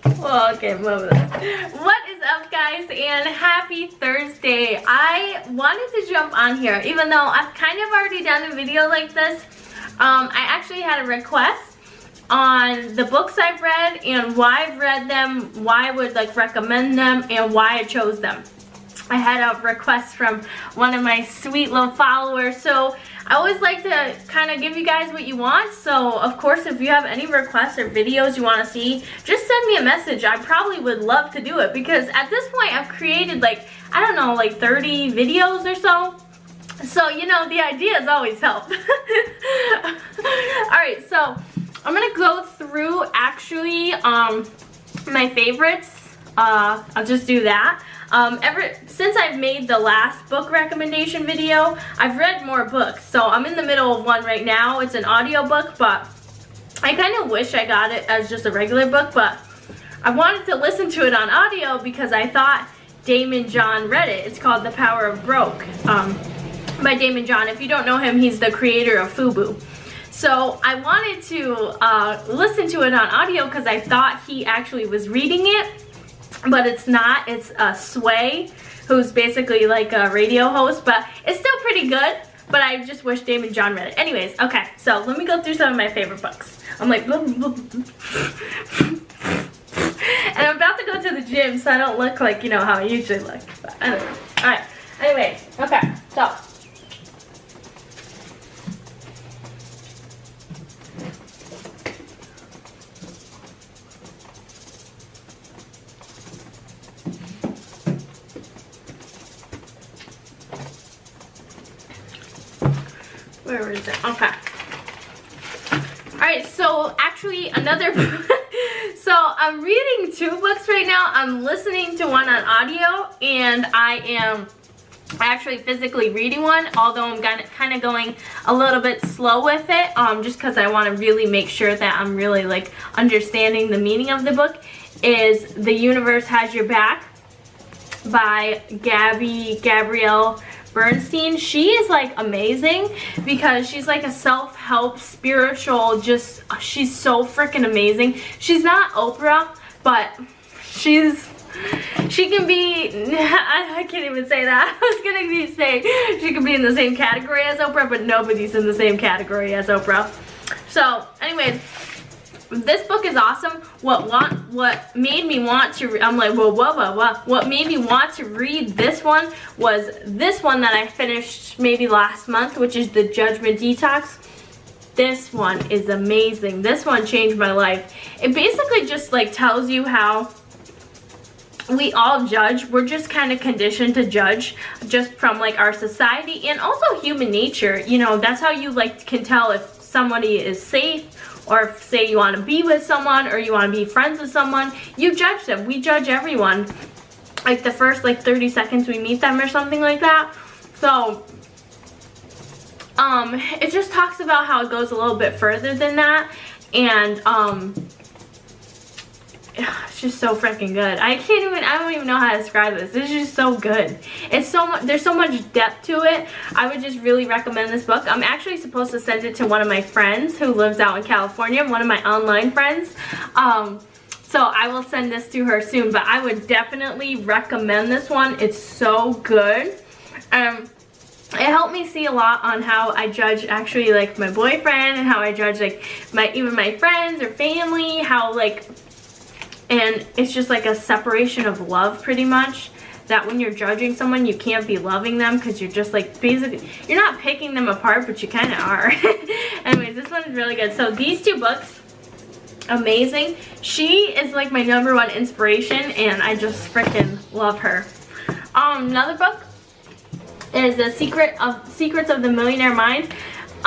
Well, okay, move this. What is up, guys, and happy Thursday. I wanted to jump on here, even though I've kind of already done a video like this. I actually had a request on the books I've read and why I've read them, why I would like recommend them, and why I chose them. I had a request from one of my sweet little followers, so I always like to kind of give you guys what you want. So of course, if you have any requests or videos you want to see, just send me a message. I probably would love to do it, because at this point I've created like, I don't know, like 30 videos or so. So, you know, the ideas always help. Alright, so I'm going to go through actually my favorites. I'll just do that. Ever since I've made the last book recommendation video, I've read more books. So I'm in the middle of one right now. It's an audiobook, but I kind of wish I got it as just a regular book, but I wanted to listen to it on audio because I thought Daymond John read it. It's called The Power of Broke by Daymond John. If you don't know him, he's the creator of FUBU. So I wanted to listen to it on audio because I thought he actually was reading it. But it's not. It's Sway, who's basically like a radio host, but it's still pretty good. But I just wish Daymond John read it. Anyways, okay, so let me go through some of my favorite books. I'm like, blah, blah, blah. And I'm about to go to the gym, so I don't look like, you know, how I usually look. But anyway, all right. Anyways, okay, so. Where is it? Okay. Alright, so actually another so I'm reading two books right now. I'm listening to one on audio, and I am actually physically reading one, although I'm kind of going a little bit slow with it, just because I want to really make sure that I'm really like understanding the meaning of the book. Is The Universe Has Your Back by Gabrielle Bernstein. She is like amazing because she's like a self-help spiritual, just she's so freaking amazing. She's not Oprah, but she can be, I can't even say that. I was gonna be saying she could be in the same category as Oprah, but nobody's in the same category as Oprah. So anyways, this book is awesome. What made me want to, I'm like, whoa. What made me want to read this one was this one that I finished maybe last month, which is The Judgment Detox. This one is amazing. This one changed my life. It basically just like tells you how we all judge. We're just kind of conditioned to judge just from like our society and also human nature. You know, that's how you like can tell if somebody is safe, or if, say, you want to be with someone or you want to be friends with someone, you judge them. We judge everyone like the first like 30 seconds we meet them or something like that. So it just talks about how it goes a little bit further than that, and it's just so freaking good. I don't even know how to describe this. It's just so good. It's so much, there's so much depth to it. I would just really recommend this book. I'm actually supposed to send it to one of my friends who lives out in California, one of my online friends. So I will send this to her soon, but I would definitely recommend this one. It's so good. It helped me see a lot on how I judge actually like my boyfriend, and how I judge like even my friends or family, how like, and it's just like a separation of love pretty much, that when you're judging someone you can't be loving them because you're just like basically you're not picking them apart, but you kind of are. Anyways, this one is really good. So these two books, amazing. She is like my #1 inspiration, and I just freaking love her. Another book is The Secrets of the Millionaire Mind.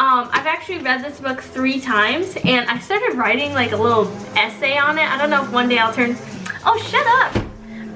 I've actually read this book 3 times, and I started writing like a little essay on it. I don't know if one day I'll turn, oh shut up!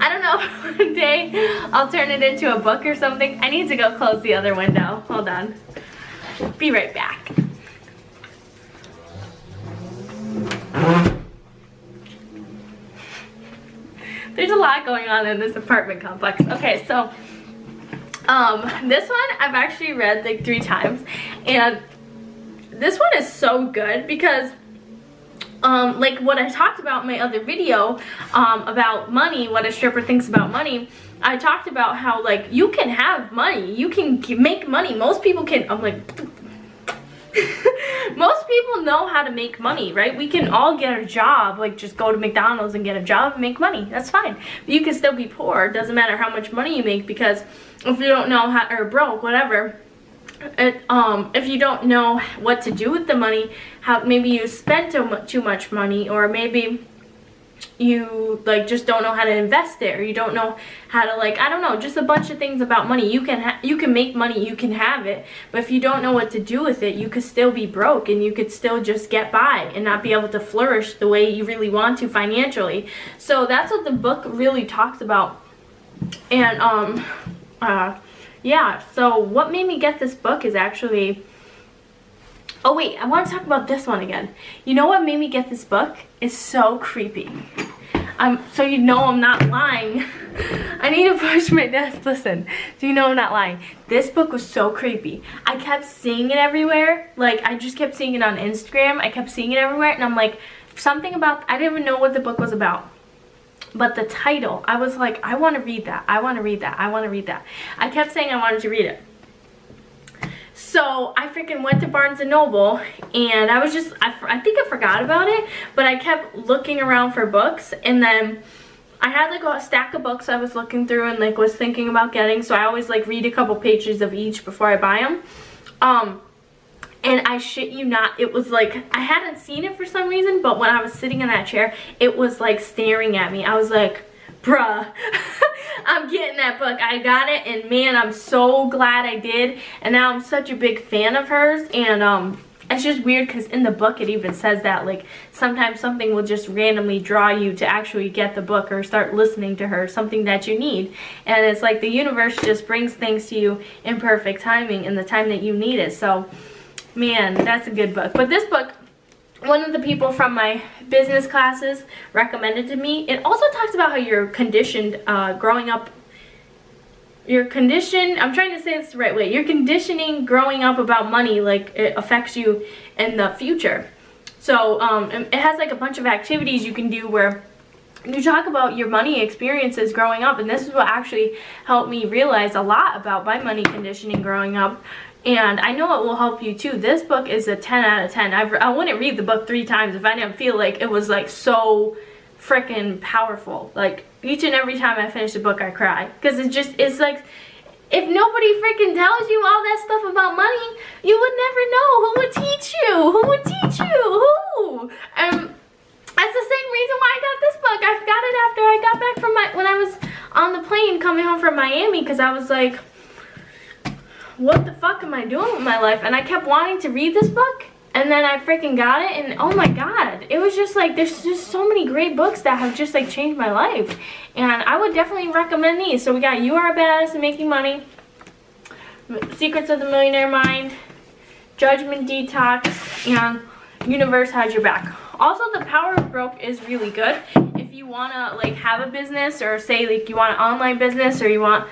I don't know if one day I'll turn it into a book or something. I need to go close the other window. Hold on. Be right back. There's a lot going on in this apartment complex. Okay, so this one I've actually read like 3 times, and this one is so good because like what I talked about in my other video about money, what a stripper thinks about money. I talked about how like you can have money, you can make money. Most people can. I'm like. Most people know how to make money, right? We can all get a job, like just go to McDonald's and get a job and make money. That's fine. But you can still be poor. It doesn't matter how much money you make, because if you don't know how, or broke, whatever, if you don't know what to do with the money, how maybe you spend too much money, or maybe you like just don't know how to invest it, or you don't know how to, like, I don't know, just a bunch of things about money. You can make money, you can have it, but if you don't know what to do with it, you could still be broke, and you could still just get by and not be able to flourish the way you really want to financially. So that's what the book really talks about. And yeah, so what made me get this book is actually, oh wait, I want to talk about this one again. You know what made me get this book? It's so creepy. So you know I'm not lying. I need to push my desk. Listen, so you know I'm not lying. This book was so creepy. I kept seeing it everywhere. Like, I just kept seeing it on Instagram. I kept seeing it everywhere, and I'm like, something about, I didn't even know what the book was about. But the title, I was like, I want to read that. I want to read that. I want to read that. I kept saying I wanted to read it. So I freaking went to Barnes & Noble, and I was just, I think I forgot about it, but I kept looking around for books, and then I had like a stack of books I was looking through and like was thinking about getting, so I always like read a couple pages of each before I buy them. And I shit you not, it was like, I hadn't seen it for some reason, but when I was sitting in that chair, it was like staring at me. I was like, bruh, I'm getting that book. I got it, and man, I'm so glad I did. And now I'm such a big fan of hers. And it's just weird because in the book it even says that, like, sometimes something will just randomly draw you to actually get the book or start listening to her, something that you need. And it's like the universe just brings things to you in perfect timing in the time that you need it. So man, that's a good book. But this book, one of the people from my business classes recommended to me. It also talks about how you're conditioned growing up. You're conditioned, I'm trying to say this the right way. You're conditioning growing up about money, like it affects you in the future. So it has like a bunch of activities you can do where you talk about your money experiences growing up. And this is what actually helped me realize a lot about my money conditioning growing up. And I know it will help you too. This book is a 10 out of 10. I wouldn't read the book 3 times if I didn't feel like it was like so freaking powerful. Like each and every time I finish the book I cry. Because it's like, if nobody freaking tells you all that stuff about money, you would never know. Who would teach you? Who would teach you? Who? That's the same reason why I got this book. I got it after I got back from when I was on the plane coming home from Miami, because I was like, what the fuck am I doing with my life? And I kept wanting to read this book, and then I freaking got it, and oh my god, it was just like, there's just so many great books that have just like changed my life, and I would definitely recommend these. So we got You Are a Badass at Making Money, Secrets of the Millionaire Mind, Judgment Detox, and Universe Has Your Back. Also, The Power of Broke is really good if you want to like have a business, or say like you want an online business, or you want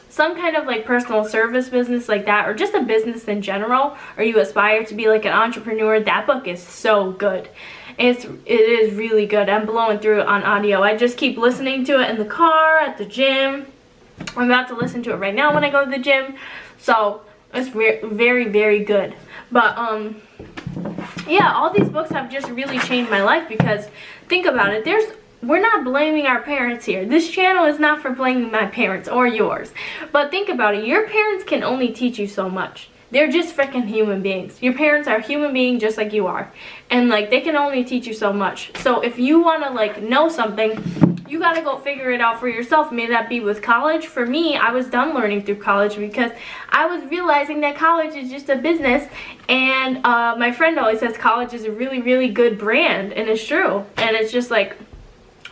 some kind of like personal service business like that, or just a business in general, or you aspire to be like an entrepreneur. That book is so good. It is really good. I'm blowing through it on audio. I just keep listening to it in the car, at the gym. I'm about to listen to it right now when I go to the gym. So it's very, very good. But yeah, all these books have just really changed my life, because think about it, we're not blaming our parents here. This channel is not for blaming my parents or yours. But think about it. Your parents can only teach you so much. They're just freaking human beings. Your parents are human beings just like you are. And like, they can only teach you so much. So if you want to like know something, you got to go figure it out for yourself. May that be with college. For me, I was done learning through college, because I was realizing that college is just a business. And my friend always says college is a really, really good brand. And it's true. And it's just like,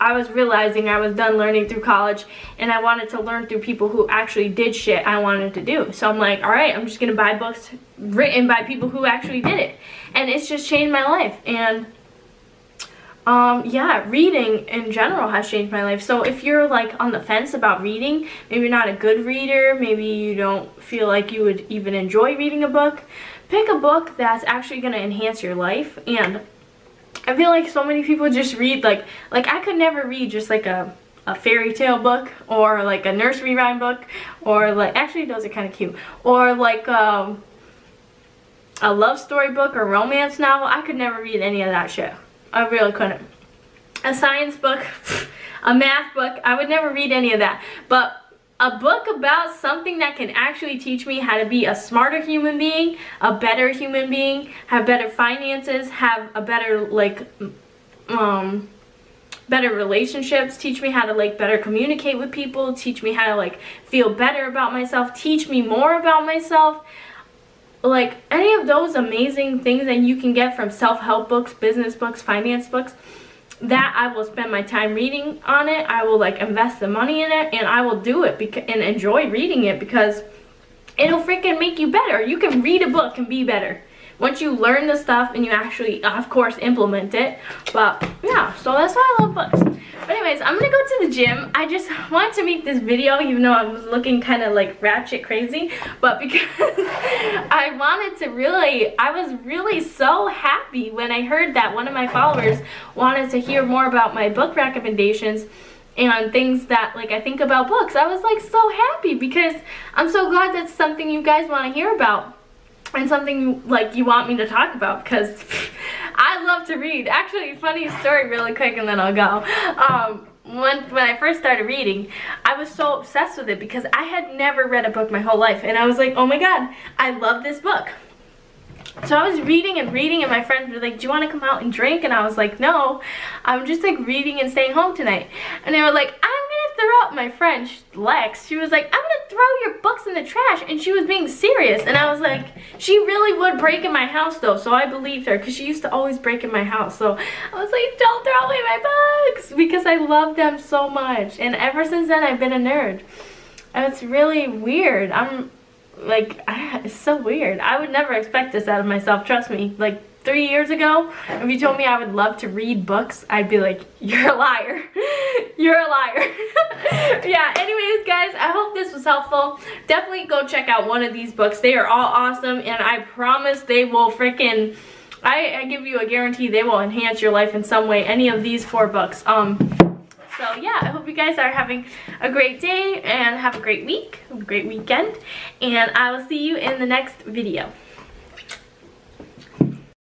I was realizing I was done learning through college, and I wanted to learn through people who actually did shit I wanted to do. So I'm like, alright, I'm just going to buy books written by people who actually did it. And it's just changed my life. And yeah, reading in general has changed my life. So if you're like on the fence about reading, maybe you're not a good reader, maybe you don't feel like you would even enjoy reading a book, pick a book that's actually going to enhance your life. And I feel like so many people just read like I could never read just like a fairy tale book or like a nursery rhyme book, or like, actually those are kind of cute, or like a love story book or romance novel. I could never read any of that shit. I really couldn't. A science book, a math book, I would never read any of that. But a book about something that can actually teach me how to be a smarter human being, a better human being, have better finances, have a better like better relationships, teach me how to like better communicate with people, teach me how to like feel better about myself, teach me more about myself. Like any of those amazing things that you can get from self-help books, business books, finance books, that I will spend my time reading on it. I will like invest the money in it, and I will do it and enjoy reading it, because it'll freaking make you better. You can read a book and be better once you learn the stuff and you actually, of course, implement it. But yeah, so that's why I love books. But anyways, I'm gonna go to the gym. I just wanted to make this video even though I was looking kind of like ratchet crazy, but because I wanted to really, I was really so happy when I heard that one of my followers wanted to hear more about my book recommendations and things that like I think about books. I was like so happy because I'm so glad that's something you guys want to hear about and something like you want me to talk about, because I love to read. Actually, funny story really quick and then I'll go. When I first started reading, I was so obsessed with it because I had never read a book my whole life, and I was like, oh my god, I love this book. So I was reading and reading, and my friends were like, do you want to come out and drink? And I was like, no, I'm just like reading and staying home tonight. And they were like, I'm gonna throw out, my friend Lex, she was like, I'm gonna throw your books in the trash, and she was being serious. And I was like, she really would break in my house though, so I believed her, because she used to always break in my house. So I was like, don't throw away my books, because I love them so much. And ever since then I've been a nerd, and it's really weird. I'm like, it's so weird. I would never expect this out of myself, trust me. Like 3 years ago, if you told me I would love to read books, I'd be like, you're a liar. You're a liar. Yeah, anyways guys, I hope this was helpful. Definitely go check out one of these books. They are all awesome, and I promise they will freaking, I give you a guarantee they will enhance your life in some way, any of these 4 books. So yeah, I hope you guys are having a great day and have a great week, a great weekend, and I will see you in the next video.